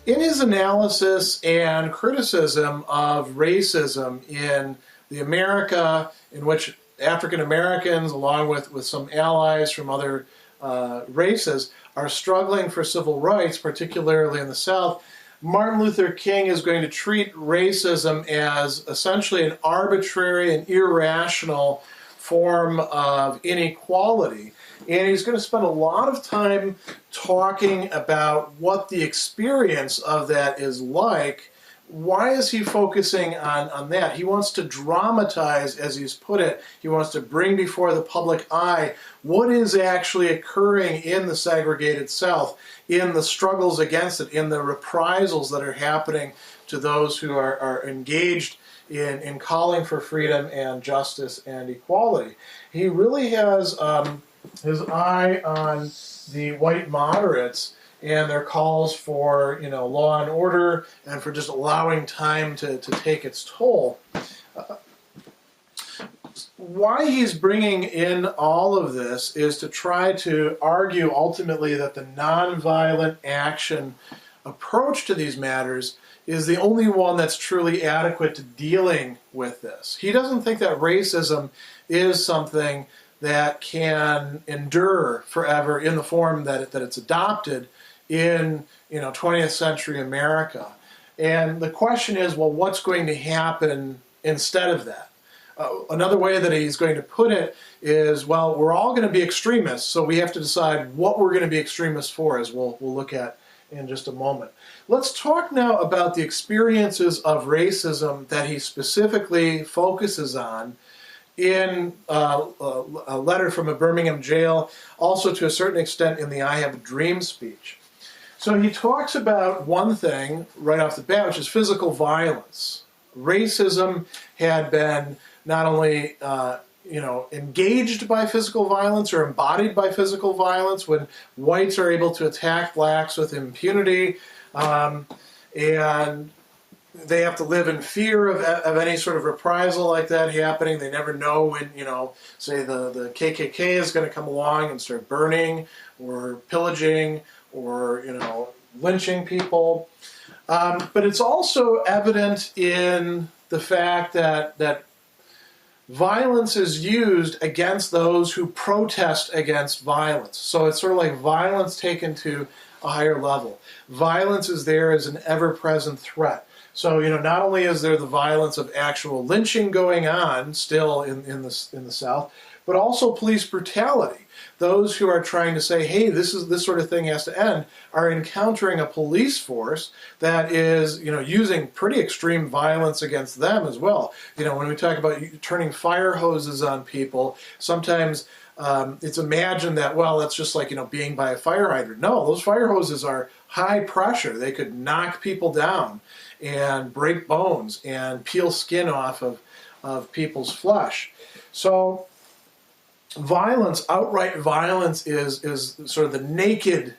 In his analysis and criticism of racism in the America in which African Americans, along with some allies from other races, are struggling for civil rights, particularly in the South, Martin Luther King is going to treat racism as essentially an arbitrary and irrational form of inequality. And he's going to spend a lot of time talking about what the experience of that is like. Why is he focusing on that? He wants to dramatize, as he's put it, he wants to bring before the public eye what is actually occurring in the segregated South, in the struggles against it, in the reprisals that are happening to those who are engaged in calling for freedom and justice and equality. He really has his eye on the white moderates and their calls for, law and order and for just allowing time to take its toll. Why he's bringing in all of this is to try to argue ultimately that the nonviolent action approach to these matters is the only one that's truly adequate to dealing with this. He doesn't think that racism is something that can endure forever in the form that it's adopted in 20th century America. And the question is, well, what's going to happen instead of that? Another way that he's going to put it is, well, we're all going to be extremists, so we have to decide what we're going to be extremists for, as we'll look at in just a moment. Let's talk now about the experiences of racism that he specifically focuses on in a letter from a Birmingham jail, also to a certain extent in the I Have a Dream speech. So he talks about one thing right off the bat, which is physical violence. Racism had been not only engaged by physical violence or embodied by physical violence when whites are able to attack blacks with impunity, and they have to live in fear of any sort of reprisal like that happening. They never know when, say the KKK is going to come along and start burning or pillaging or, lynching people. But it's also evident in the fact that violence is used against those who protest against violence. So it's sort of like violence taken to a higher level. Violence is there as an ever-present threat. So, not only is there the violence of actual lynching going on still in the South, but also police brutality. Those who are trying to say, hey, this sort of thing has to end, are encountering a police force that is, using pretty extreme violence against them as well. When we talk about turning fire hoses on people, sometimes it's imagined that, well, that's just like, being by a fire hydrant. No, those fire hoses are high pressure. They could knock people down and break bones and peel skin off of people's flesh. So violence, outright violence, is sort of the naked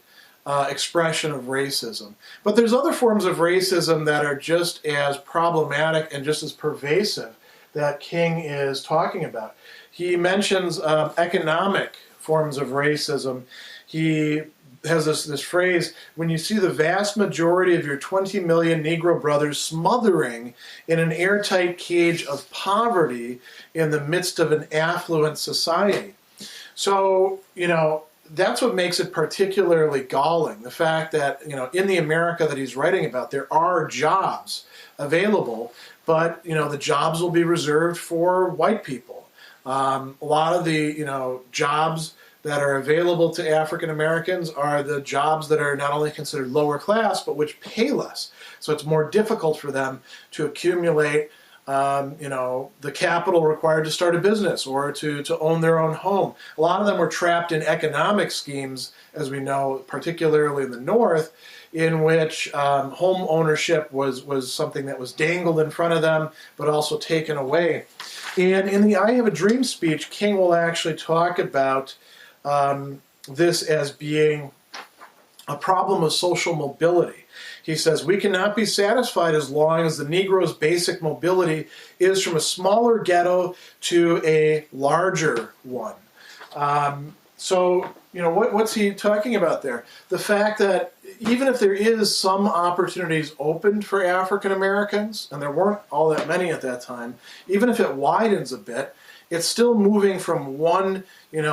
expression of racism. But there's other forms of racism that are just as problematic and just as pervasive that King is talking about. He mentions economic forms of racism. He has this phrase, when you see the vast majority of your 20 million Negro brothers smothering in an airtight cage of poverty in the midst of an affluent society. So, that's what makes it particularly galling, the fact that, in the America that he's writing about, there are jobs available, but, the jobs will be reserved for white people. A lot of the, jobs that are available to African Americans are the jobs that are not only considered lower class, but which pay less. So it's more difficult for them to accumulate, the capital required to start a business or to own their own home. A lot of them were trapped in economic schemes, as we know, particularly in the North, in which home ownership was something that was dangled in front of them, but also taken away. And in the I Have a Dream speech, King will actually talk about this as being a problem of social mobility. He says, we cannot be satisfied as long as the Negro's basic mobility is from a smaller ghetto to a larger one. So, what's he talking about there? The fact that even if there is some opportunities opened for African Americans, and there weren't all that many at that time, even if it widens a bit, it's still moving from one,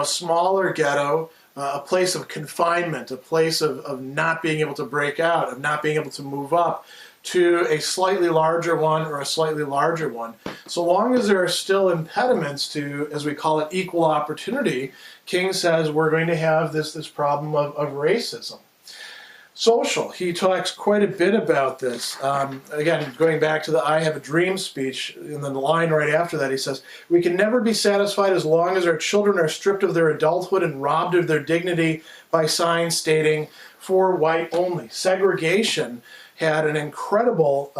smaller ghetto, a place of confinement, a place of not being able to break out, of not being able to move up, to a slightly larger one or a slightly larger one. So long as there are still impediments to, as we call it, equal opportunity, King says we're going to have this problem of racism. Social, he talks quite a bit about this. Again, going back to the I Have a Dream speech, in the line right after that, he says, we can never be satisfied as long as our children are stripped of their adulthood and robbed of their dignity by signs stating, for white only. Segregation had an incredible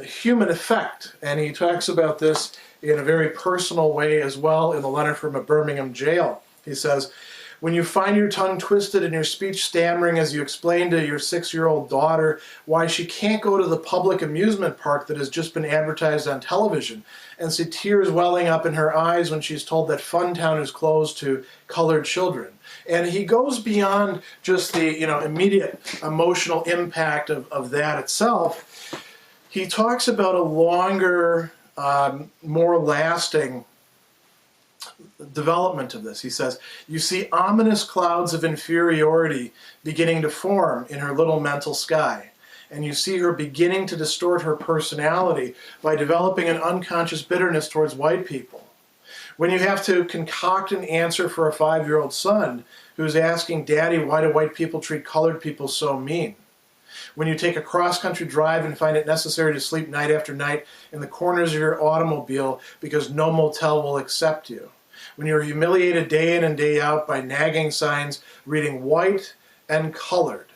human effect, and he talks about this in a very personal way as well in the letter from a Birmingham jail. He says, when you find your tongue twisted and your speech stammering as you explain to your 6-year-old daughter why she can't go to the public amusement park that has just been advertised on television, and see tears welling up in her eyes when she's told that Funtown is closed to colored children. And he goes beyond just the immediate emotional impact of that itself. He talks about a longer, more lasting development of this. He says, you see ominous clouds of inferiority beginning to form in her little mental sky. And you see her beginning to distort her personality by developing an unconscious bitterness towards white people. When you have to concoct an answer for a 5-year-old son who's asking, Daddy, why do white people treat colored people so mean? When you take a cross-country drive and find it necessary to sleep night after night in the corners of your automobile because no motel will accept you. When you're humiliated day in and day out by nagging signs reading white and colored.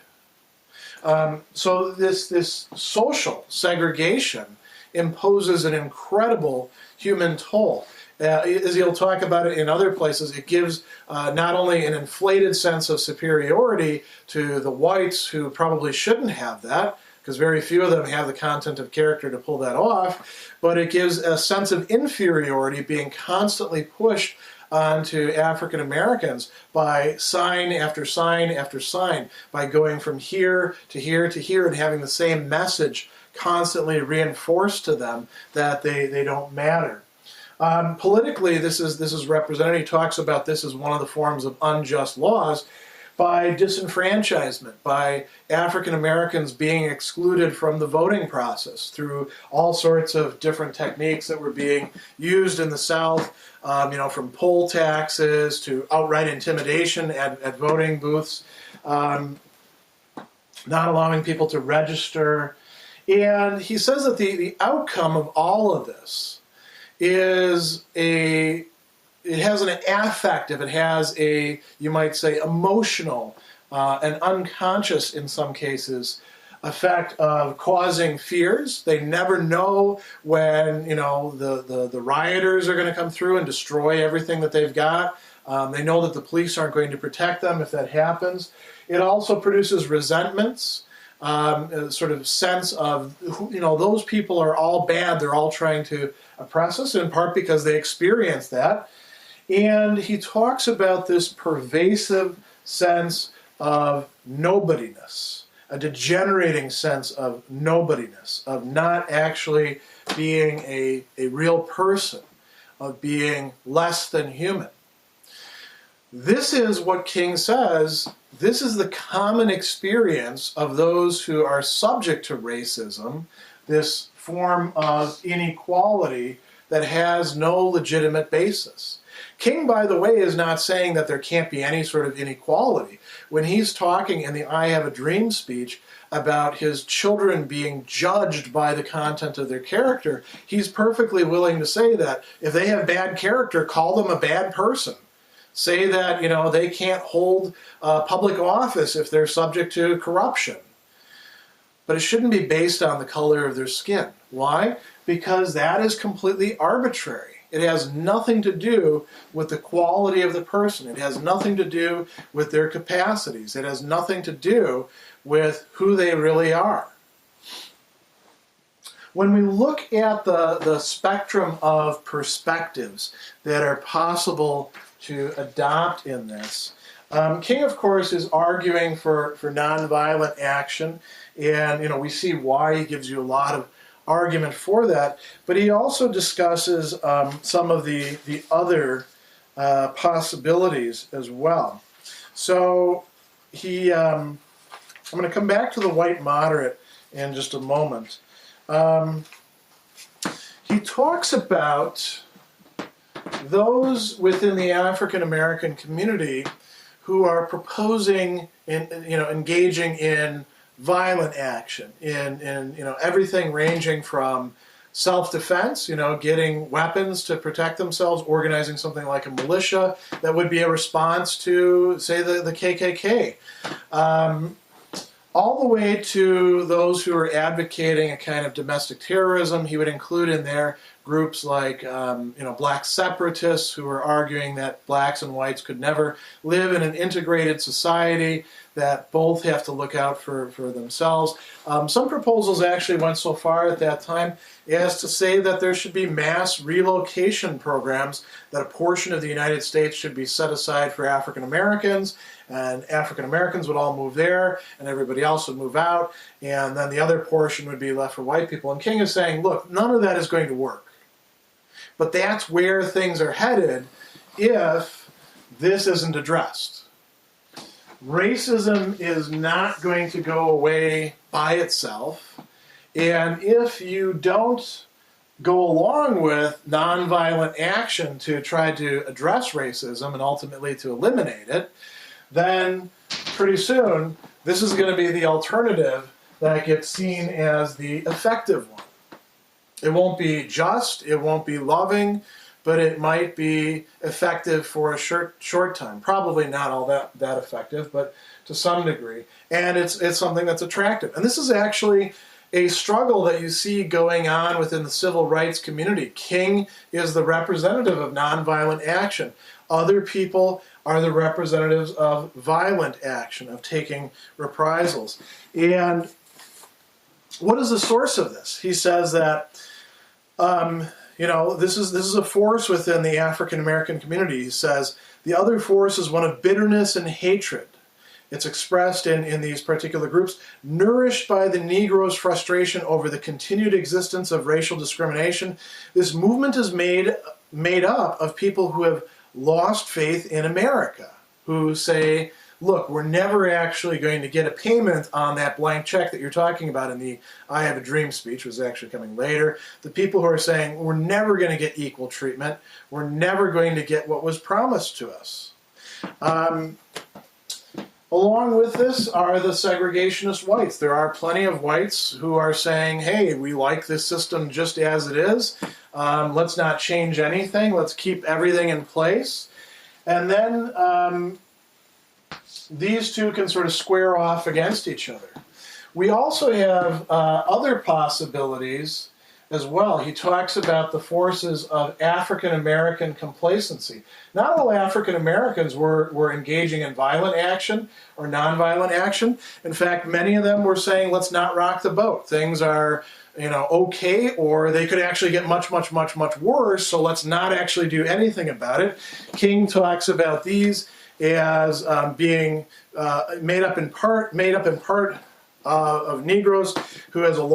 So this social segregation imposes an incredible human toll. As he'll talk about it in other places, it gives not only an inflated sense of superiority to the whites who probably shouldn't have that, because very few of them have the content of character to pull that off, but it gives a sense of inferiority being constantly pushed onto African Americans by sign after sign after sign, by going from here to here to here and having the same message constantly reinforced to them that they don't matter. Politically, this is represented. He talks about this as one of the forms of unjust laws by disenfranchisement, by African Americans being excluded from the voting process through all sorts of different techniques that were being used in the South, from poll taxes to outright intimidation at voting booths, not allowing people to register. And he says that the outcome of all of this is it has an affective, it has a, you might say, emotional and unconscious, in some cases, effect of causing fears. They never know when, the rioters are going to come through and destroy everything that they've got. They know that the police aren't going to protect them if that happens. It also produces resentments. A sort of sense of, those people are all bad, they're all trying to oppress us, in part because they experience that. And he talks about this pervasive sense of nobodiness, a degenerating sense of nobodiness, of not actually being a real person, of being less than human. This is what King says, this is the common experience of those who are subject to racism, this form of inequality that has no legitimate basis. King, by the way, is not saying that there can't be any sort of inequality. When he's talking in the I Have a Dream speech about his children being judged by the content of their character, he's perfectly willing to say that if they have bad character, call them a bad person. Say that, they can't hold public office if they're subject to corruption. But it shouldn't be based on the color of their skin. Why? Because that is completely arbitrary. It has nothing to do with the quality of the person. It has nothing to do with their capacities. It has nothing to do with who they really are. When we look at the spectrum of perspectives that are possible to adopt in this, King, of course, is arguing for nonviolent action, and we see why. He gives you a lot of argument for that, but he also discusses some of the other possibilities as well. So I'm going to come back to the white moderate in just a moment. He talks about those within the African American community who are proposing engaging in violent action, in everything ranging from self-defense, getting weapons to protect themselves, organizing something like a militia that would be a response to, say, the KKK, all the way to those who are advocating a kind of domestic terrorism. He would include in there groups like black separatists who are arguing that blacks and whites could never live in an integrated society, that both have to look out for themselves. Some proposals actually went so far at that time as to say that there should be mass relocation programs, that a portion of the United States should be set aside for African Americans, and African Americans would all move there, and everybody else would move out, and then the other portion would be left for white people. And King is saying, look, none of that is going to work. But that's where things are headed if this isn't addressed. Racism is not going to go away by itself, and if you don't go along with nonviolent action to try to address racism and ultimately to eliminate it, then pretty soon this is going to be the alternative that gets seen as the effective one. It won't be just, it won't be loving, but it might be effective for a short time. Probably not all that effective, but to some degree. And it's something that's attractive. And this is actually a struggle that you see going on within the civil rights community. King is the representative of nonviolent action. Other people are the representatives of violent action, of taking reprisals. And what is the source of this? He says that this is a force within the African American community. He says the other force is one of bitterness and hatred. It's expressed in these particular groups, nourished by the Negro's frustration over the continued existence of racial discrimination. This movement is made up of people who have lost faith in America, who say, look, we're never actually going to get a payment on that blank check that you're talking about in the I Have a Dream speech, was actually coming later. The people who are saying, we're never going to get equal treatment, we're never going to get what was promised to us. Along with this are the segregationist whites. There are plenty of whites who are saying, hey, we like this system just as it is. Let's not change anything. Let's keep everything in place. And then these two can sort of square off against each other. We also have other possibilities as well. He talks about the forces of African American complacency. Not all African Americans were engaging in violent action or nonviolent action. In fact, many of them were saying, let's not rock the boat. Things are okay, or they could actually get much, much, much, much worse, so let's not actually do anything about it. King talks about these as being made up in part of Negroes who, as a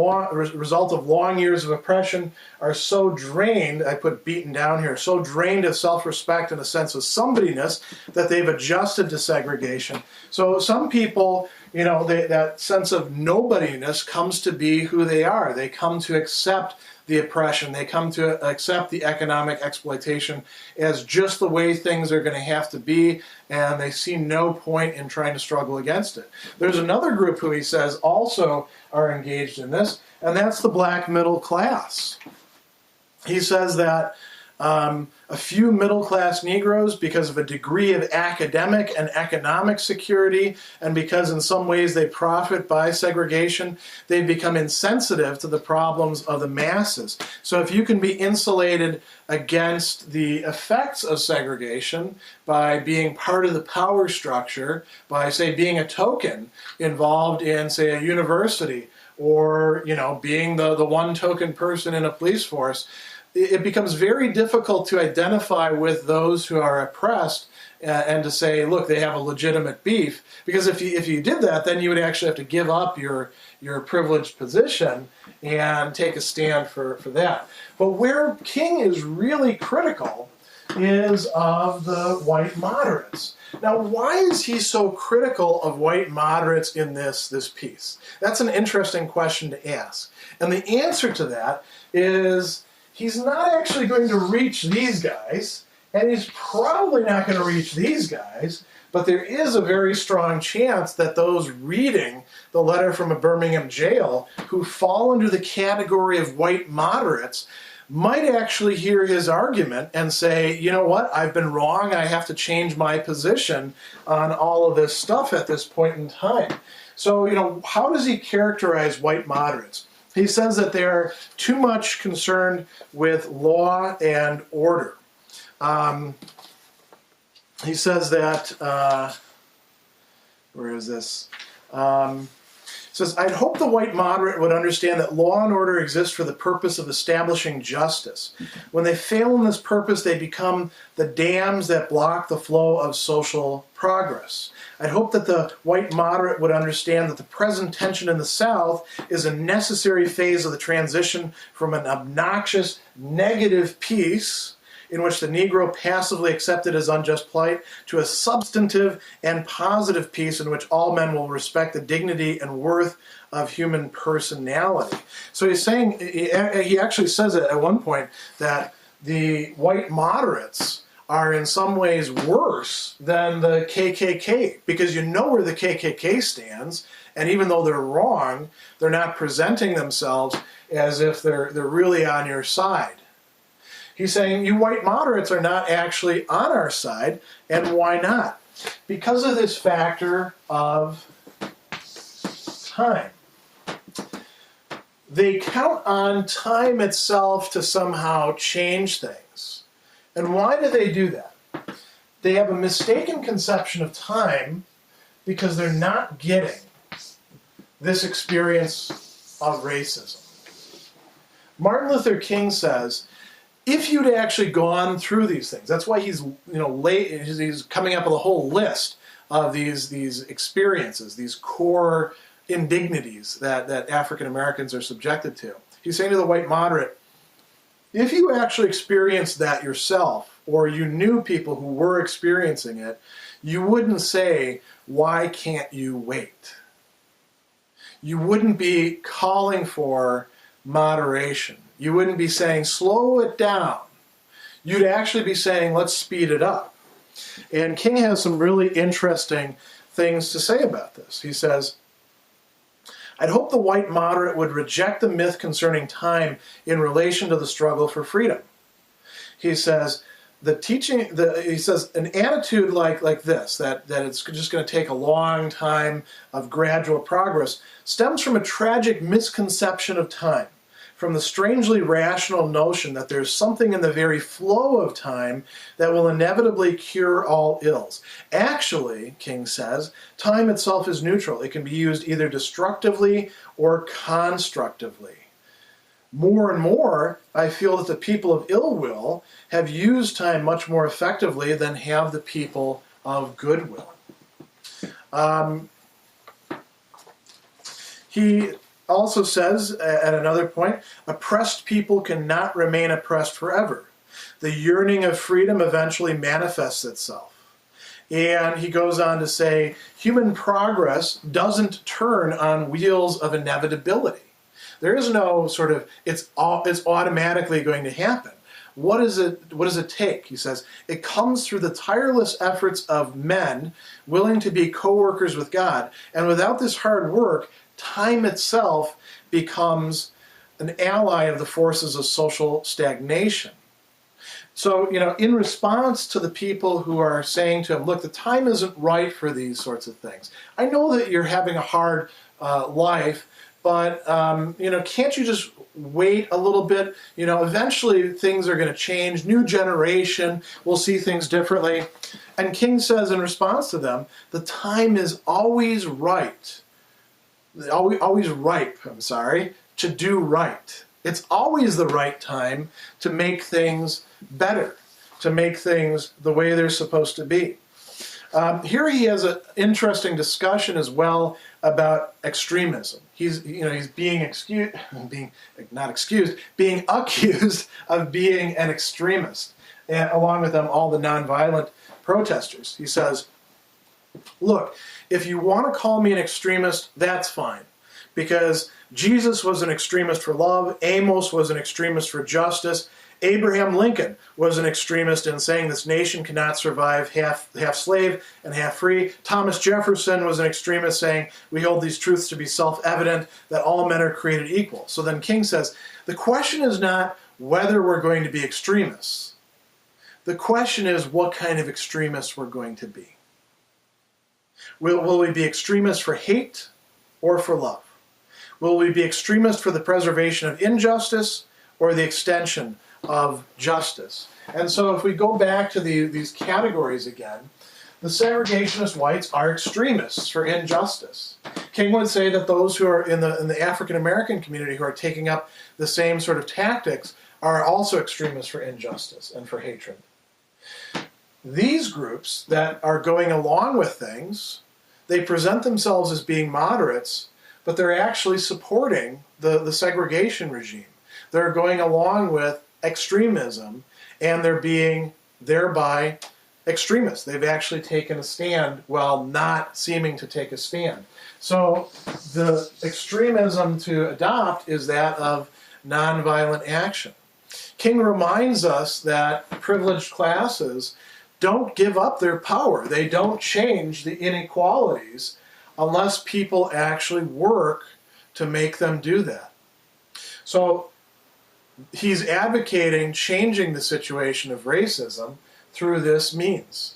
result of long years of oppression, are so drained, I put beaten down here, so drained of self-respect and a sense of somebodyness that they've adjusted to segregation. So some people, that sense of nobodyness comes to be who they are. They come to accept the oppression. They come to accept the economic exploitation as just the way things are going to have to be, and they see no point in trying to struggle against it. There's another group who he says also are engaged in this, and that's the black middle class. He says that a few middle-class Negroes, because of a degree of academic and economic security, and because in some ways they profit by segregation, they've become insensitive to the problems of the masses. So if you can be insulated against the effects of segregation by being part of the power structure, by, say, being a token involved in, say, a university, or, being the one token person in a police force, it becomes very difficult to identify with those who are oppressed and to say, look, they have a legitimate beef. Because if you did that, then you would actually have to give up your privileged position and take a stand for that. But where King is really critical is of the white moderates. Now, why is he so critical of white moderates in this piece? That's an interesting question to ask. And the answer to that is he's not actually going to reach these guys, and he's probably not going to reach these guys, but there is a very strong chance that those reading the letter from a Birmingham jail who fall under the category of white moderates might actually hear his argument and say, you know what, I've been wrong, I have to change my position on all of this stuff at this point in time. So, how does he characterize white moderates? He says that they're too much concerned with law and order. He says that, where is this? Says, I'd hope the white moderate would understand that law and order exist for the purpose of establishing justice. When they fail in this purpose, they become the dams that block the flow of social progress. I'd hope that the white moderate would understand that the present tension in the South is a necessary phase of the transition from an obnoxious, negative peace in which the Negro passively accepted his unjust plight to a substantive and positive peace in which all men will respect the dignity and worth of human personality. So he's saying, he actually says it at one point, that the white moderates are in some ways worse than the KKK, because you know where the KKK stands, and even though they're wrong, they're not presenting themselves as if they're really on your side. He's saying, you white moderates are not actually on our side, and why not? Because of this factor of time. They count on time itself to somehow change things. And why do they do that? They have a mistaken conception of time because they're not getting this experience of racism. Martin Luther King says, if you'd actually gone through these things, that's why he's he's coming up with a whole list of these experiences, these core indignities that African Americans are subjected to. He's saying to the white moderate, if you actually experienced that yourself, or you knew people who were experiencing it, you wouldn't say, why can't you wait? You wouldn't be calling for moderation. You wouldn't be saying, slow it down. You'd actually be saying, let's speed it up. And King has some really interesting things to say about this. He says, I'd hope the white moderate would reject the myth concerning time in relation to the struggle for freedom. He says, he says an attitude like this, that it's just going to take a long time of gradual progress, stems from a tragic misconception of time, from the strangely rational notion that there's something in the very flow of time that will inevitably cure all ills. Actually, King says, time itself is neutral. It can be used either destructively or constructively. More and more, I feel that the people of ill will have used time much more effectively than have the people of goodwill. He also says, at another point, oppressed people cannot remain oppressed forever. The yearning of freedom eventually manifests itself. And he goes on to say, human progress doesn't turn on wheels of inevitability. There is no sort of, it's automatically going to happen. What does it take? He says, it comes through the tireless efforts of men willing to be co-workers with God. And without this hard work, time itself becomes an ally of the forces of social stagnation. So, in response to the people who are saying to him, look, the time isn't right for these sorts of things. I know that you're having a hard life, but, can't you just wait a little bit? Eventually things are going to change. New generation will see things differently. And King says in response to them, the time is always right. Always ripe, to do right. It's always the right time to make things better, to make things the way they're supposed to be. Here he has an interesting discussion as well about extremism. He's being being accused of being an extremist, and along with them all the nonviolent protesters. He says, look, if you want to call me an extremist, that's fine, because Jesus was an extremist for love, Amos was an extremist for justice, Abraham Lincoln was an extremist in saying this nation cannot survive half slave and half free. Thomas Jefferson was an extremist saying we hold these truths to be self-evident, that all men are created equal. So then King says, the question is not whether we're going to be extremists. The question is what kind of extremists we're going to be. Will we be extremists for hate or for love? Will we be extremists for the preservation of injustice or the extension of justice? And so if we go back to these categories again, the segregationist whites are extremists for injustice. King would say that those who are in the African American community who are taking up the same sort of tactics are also extremists for injustice and for hatred. These groups that are going along with things, they present themselves as being moderates, but they're actually supporting the segregation regime. They're going along with extremism, and they're being thereby extremists. They've actually taken a stand while not seeming to take a stand. So the extremism to adopt is that of nonviolent action. King reminds us that privileged classes don't give up their power. They don't change the inequalities unless people actually work to make them do that. So he's advocating changing the situation of racism through this means.